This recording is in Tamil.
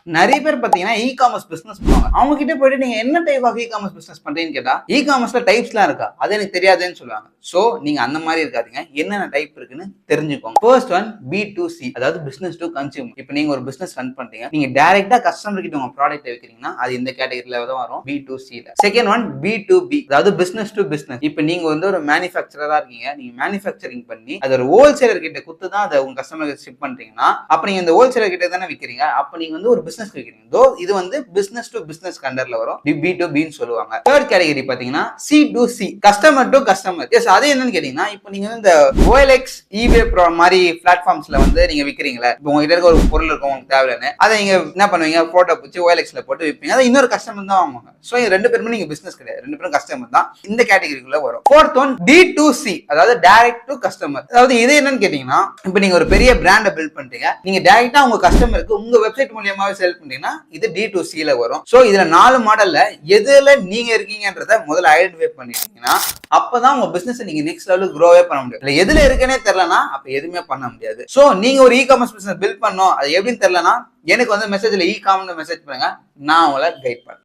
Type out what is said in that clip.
நிறைய பேர் பாத்தீங்கன்னா இ காமர்ஸ் பிசினஸ் பண்ணுவாங்க. அவங்க கிட்ட போயிட்டு நீங்க என்ன type of e commerce business பண்றீங்கன்னு கேட்டா இ காமர்ஸ்ல டைப்ஸ்லாம் இருக்கா, அது எனக்கு தெரியாதுன்னு சொல்லுவாங்க. சோ நீங்க அந்த மாதிரி இருக்காதீங்க, என்னென்ன டைப் இருக்குன்னு தெரிஞ்சுக்கோங்க. ஃபர்ஸ்ட் ஒன் B2C, அதாவது பிசினஸ் டு கன்சியூமர். இப்போ நீங்க ஒரு பிசினஸ் ரன் பண்றீங்க, நீங்க டைரக்டா கஸ்டமர் கிட்ட உங்க ப்ராடக்ட் வைக்கிறீங்கன்னா அது இந்த கேட்டகரியில தான் வரும், B2C ல. செகண்ட் ஒன் B2B, அதாவது பிசினஸ் டு பிசினஸ். இப்போ நீங்க வந்து ஒரு மேனுஃபேக்சரரா இருக்கீங்க, நீங்க மேனுஃபேக்சரிங் பண்ணி அது ஒரு ஹோல்சேலர் கிட்ட கொடுத்து தான் அதை உங்க கஸ்டமருக்கு ஷிப் பண்றீங்கன்னா அப்ப நீங்க இந்த ஹோல்சேலர் கிட்ட தானே விக்கிறீங்க, அப்ப நீங்க வந்து ஒரு பிசினஸ் விக்கிறீங்க. தோ இது வந்து பிசினஸ் டு பிசினஸ் கண்டர்ல வரும், B2B ன்னு சொல்லுவாங்க. தேர்ட் கேட்டகரி பாத்தீங்கன்னா C2C, customer to customer. S, அது என்னன்னு கேட்டீங்கன்னா இப்போ நீங்க இந்த OLX, eBay மாதிரி பிளாட்ஃபார்ம்ஸ்ல வந்து நீங்க விக்கிறீங்களா, இப்போ உங்ககிட்ட இருக்க ஒரு பொருள் இருக்கும் உங்களுக்கு தேவையான, அதை நீங்க என்ன பண்ணுவீங்க, போட்டோ பிடிச்சி OLXல போட்டு விற்பீங்க, அதை இன்னொரு கஸ்டமர் தான் வாங்குவாங்க. சோ இது ரெண்டு பேருமே நீங்க பிசினஸ் கிடையாது, ரெண்டு பேரும் கஸ்டமர் தான், இந்த கேட்டகரிக்குள்ள வரும். ஃபோர்த் ஒன் D2C, அதாவது டைரக்ட் டு கஸ்டமர். அதாவது இது என்னன்னு கேட்டீங்கன்னா இப்போ நீங்க ஒரு பெரிய பிராண்ட பில்ட் பண்றீங்க, நீங்க டைரக்டா உங்க கஸ்டமருக்கு உங்க வெப்சைட் மூலமாவே சேல் பண்றீங்கன்னா இது D2C ல வரும். சோ இதுல 4 மாடல்ல எதுல நீங்க இருக்கீங்கன்றத முதல்ல ஐடென்டிஃபை பண்ணிட்டீங்கன்னா அப்பதான் உங்க பிசினஸ் நீங்க நெக்ஸ்ட் லெவலுக்கு க்ரோவே பண்ண முடியும். இல்ல எதுல இருக்கனே தெரியலனா அப்ப எதுவுமே பண்ண முடியாது. சோ நீங்க ஒரு இ காமர்ஸ் பிசினஸ் பில்ட் பண்ணனும், அது எப்படின்னு தெரியலனா எனக்கு வந்து மெசேஜ்ல இ காமர்ஸ் மெசேஜ் பண்ணுங்க, நான் உங்களை கைட் பண்றேன்.